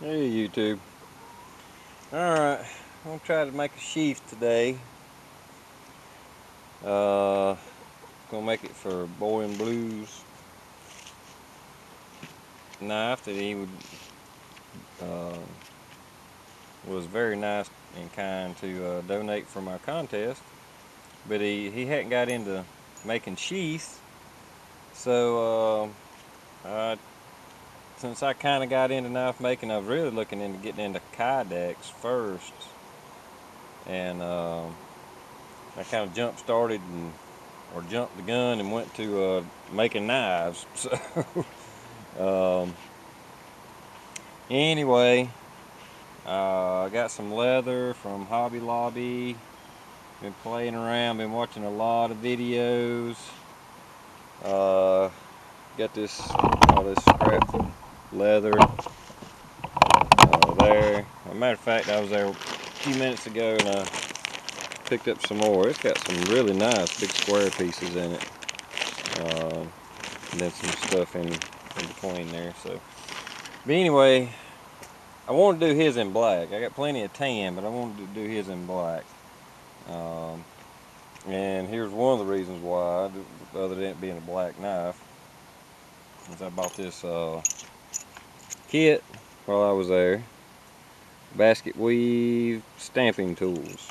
Hey YouTube. Alright, I'm gonna try to make a sheath today. Gonna make it for Boy and Blue's knife that he was very nice and kind to donate for my contest. But he hadn't got into making sheaths, so since I kind of got into knife making, I was really looking into getting into kydaks first, and I kind of jumped the gun and went to making knives. So anyway, I got some leather from Hobby Lobby. Been playing around, been watching a lot of videos. Got all this scrap leather there. As a matter of fact, I was there a few minutes ago and I picked up some more. It's got some really nice big square pieces in it, and then some stuff in between there. So, but anyway, I wanted to do his in black. I got plenty of tan, but I wanted to do his in black. And here's one of the reasons why, other than it being a black knife, is I bought this kit while I was there. Basket weave stamping tools.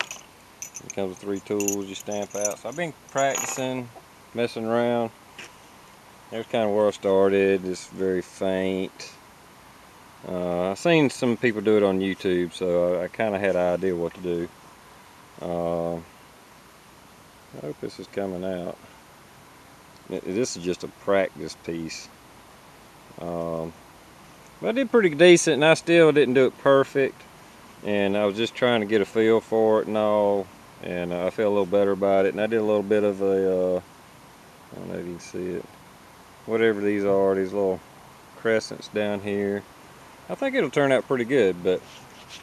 It comes with 3 tools you stamp out. So I've been practicing, messing around. That's kind of where I started, just very faint. I've seen some people do it on YouTube, so I kind of had an idea what to do. I hope this is coming out. This is just a practice piece. But I did pretty decent, and I still didn't do it perfect. And I was just trying to get a feel for it and all. And I feel a little better about it. And I did a little bit of a, I don't know if you can see it. Whatever these are, these little crescents down here. I think it'll turn out pretty good. But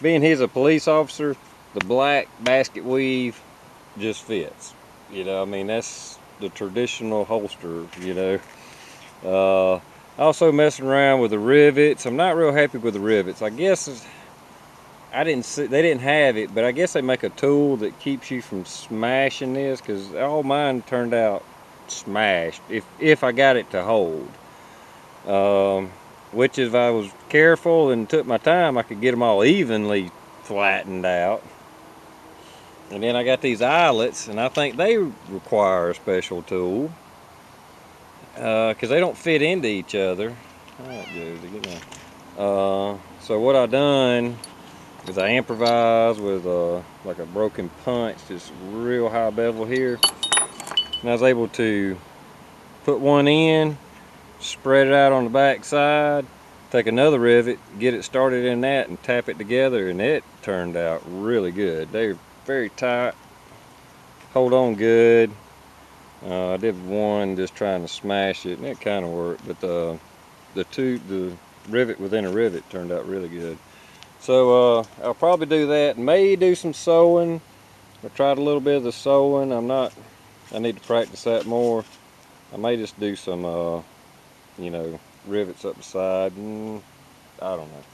being he's a police officer, the black basket weave just fits. You know, I mean, that's the traditional holster, you know. Also messing around with the rivets. I'm not real happy with the rivets. I guess I didn't see, they didn't have it, but I guess they make a tool that keeps you from smashing this, because all mine turned out smashed if I got it to hold. Which if I was careful and took my time, I could get them all evenly flattened out. And then I got these eyelets, and I think they require a special tool, because they don't fit into each other. Alright, Josie, get down. So what I done is I improvised with like a broken punch, just real high bevel here. And I was able to put one in, spread it out on the back side, take another rivet, get it started in that, and tap it together, and it turned out really good. They're very tight, hold on good. I did one just trying to smash it, and it kind of worked, but the rivet within a rivet turned out really good. So I'll probably do that. May do some sewing. I tried a little bit of the sewing. I need to practice that more. I may just do some you know, rivets up the side. I don't know.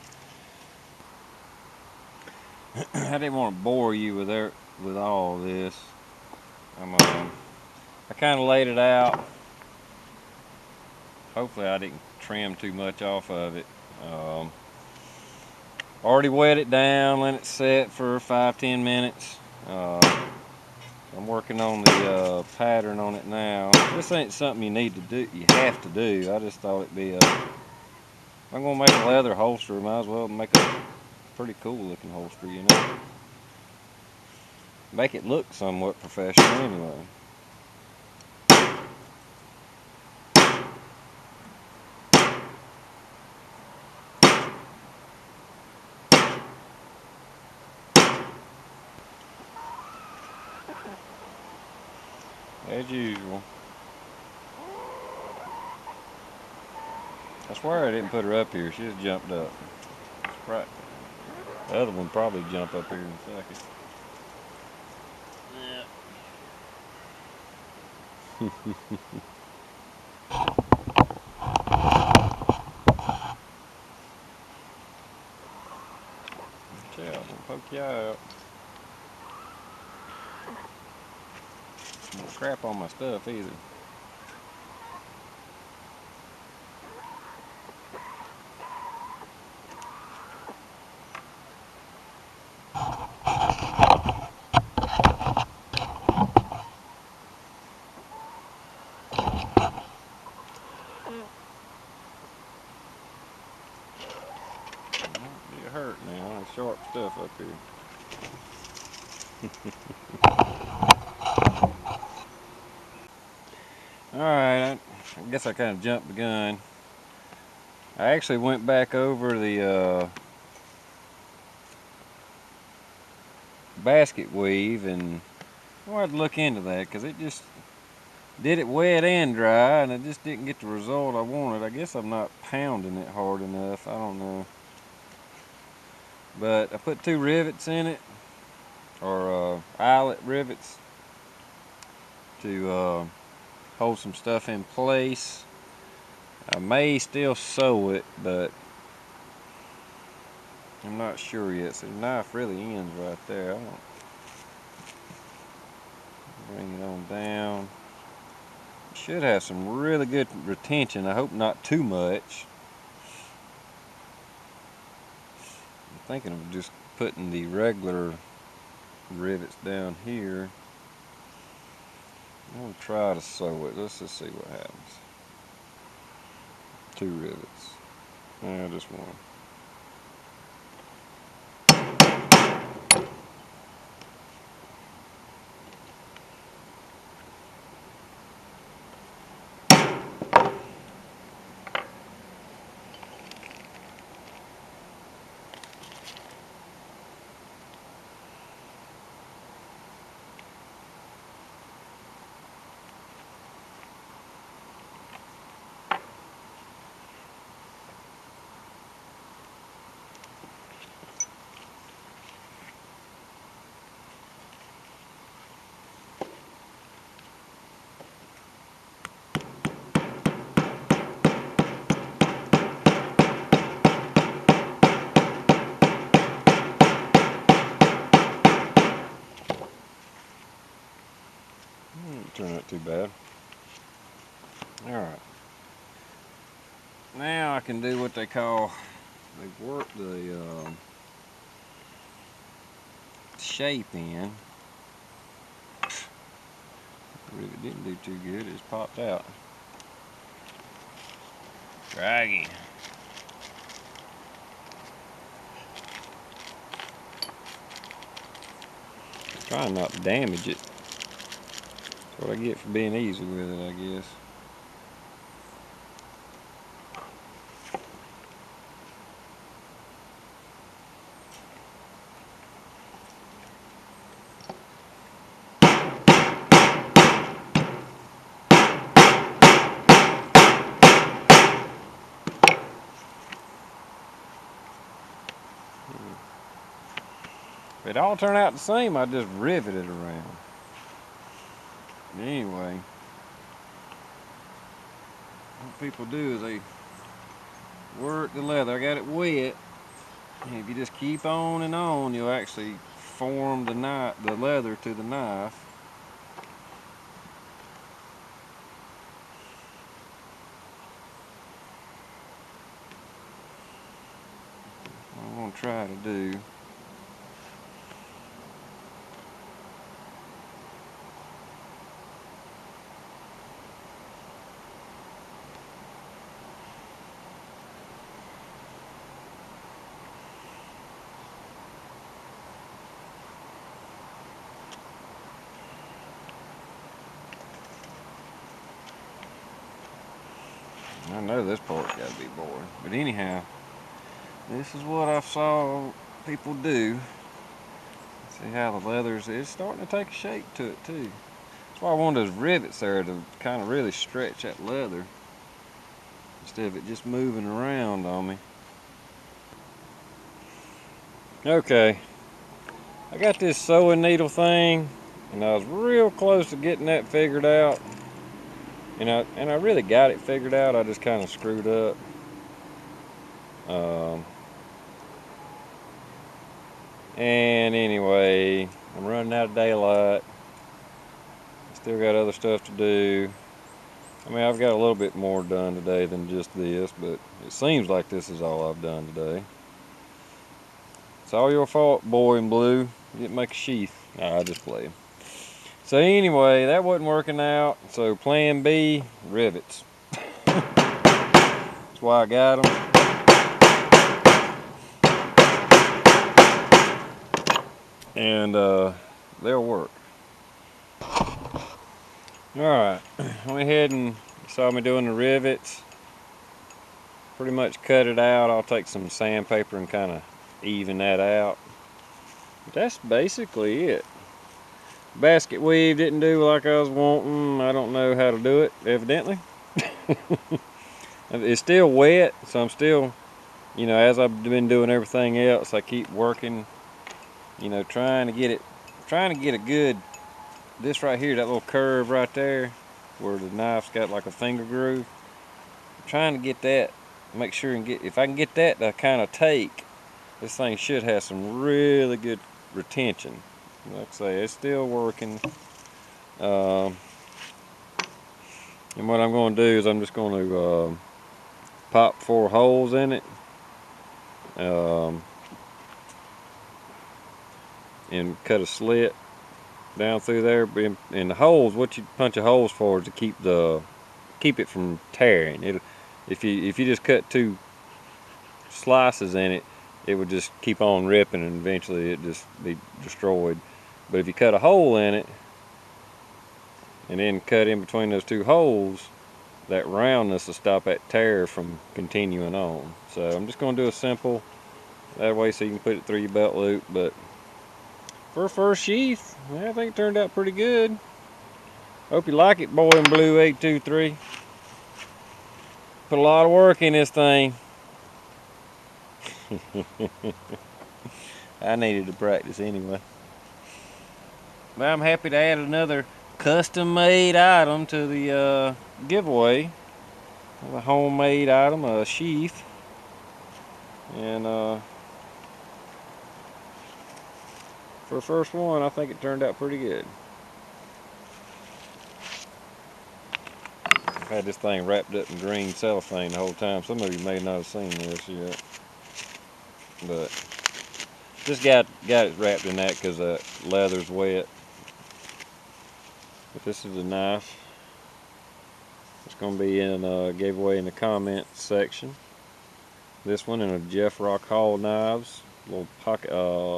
I didn't want to bore you with all this. I kind of laid it out. Hopefully I didn't trim too much off of it. Already wet it down, let it set for 5-10 minutes. I'm working on the pattern on it now. This ain't something you need to do, you have to do. I just thought it'd be if I'm gonna make a leather holster, might as well make a pretty cool looking holster, you know. Make it look somewhat professional anyway. As usual. I swear I didn't put her up here. She just jumped up. Right. The other one probably jump up here in a second. Yeah. Watch out, don't poke your eye out. Don't crap on my stuff either. It hurt now, there's sharp stuff up here. Alright, I guess I kind of jumped the gun. I actually went back over the basket weave, and I wanted to look into that because it just did it wet and dry, and I just didn't get the result I wanted. I guess I'm not pounding it hard enough, I don't know. But I put 2 rivets in it, or eyelet rivets, to hold some stuff in place. I may still sew it, but I'm not sure yet. So the knife really ends right there. I don't bring it on down. It should have some really good retention. I hope not too much. I'm thinking of just putting the regular rivets down here. I'm going to try to sew it. Let's just see what happens. 2 rivets. Yeah, just one. Turn out too bad. Alright. Now I can do what they call, they work the shape in. Really didn't do too good, it just popped out. Draggy. Trying not to damage it. That's what I get for being easy with it, I guess. If it all turned out the same, I just rivet it around. Anyway, what people do is they work the leather. I got it wet, and if you just keep on, you'll actually form the leather to the knife. What I'm going to try to do. I know this part's got to be boring, but anyhow, this is what I saw people do. See how the leather's starting to take a shape to it too. That's why I wanted those rivets there to kind of really stretch that leather instead of it just moving around on me. Okay, I got this sewing needle thing, and I was real close to getting that figured out. And I really got it figured out. I just kind of screwed up. And anyway, I'm running out of daylight. Still got other stuff to do. I mean, I've got a little bit more done today than just this, but it seems like this is all I've done today. It's all your fault, boy in blue. You didn't make a sheath. Nah, I just play. So anyway, that wasn't working out. So plan B, rivets. That's why I got them. And they'll work. Alright, I went ahead and saw me doing the rivets. Pretty much cut it out. I'll take some sandpaper and kind of even that out. But that's basically it. Basket weave didn't do like I was wanting. I don't know how to do it, evidently. It's still wet, so I'm still, you know, as I've been doing everything else, I keep working, you know, trying to get a good, this right here, that little curve right there, where the knife's got like a finger groove. I'm trying to get that, make sure and if I can get that to kind of take, this thing should have some really good retention. Like I say, it's still working. And what I'm going to do is I'm just going to pop 4 holes in it. And cut a slit down through there. And the holes, what you punch a holes for is to keep it from tearing. If you just cut 2 slices in it, it would just keep on ripping and eventually it just be destroyed. But if you cut a hole in it and then cut in between those 2 holes, that roundness will stop that tear from continuing on. So I'm just going to do a simple that way so you can put it through your belt loop. But for a first sheath, I think it turned out pretty good. Hope you like it, boyinblue823. Put a lot of work in this thing. I needed to practice anyway. But I'm happy to add another custom-made item to the giveaway. A homemade item, a sheath. And for the first one, I think it turned out pretty good. I've had this thing wrapped up in green cellophane the whole time. Some of you may not have seen this yet. But just got it wrapped in that because the leather's wet. But this is a knife. It's going to be in giveaway in the comments section. This one in a Jeff Rock Hall knives, little pocket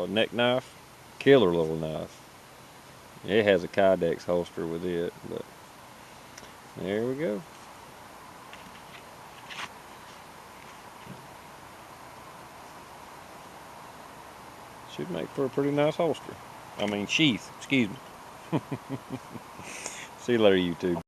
neck knife, killer little knife. It has a Kydex holster with it, but there we go. Should make for a pretty nice holster. I mean sheath, excuse me. See you later, YouTube.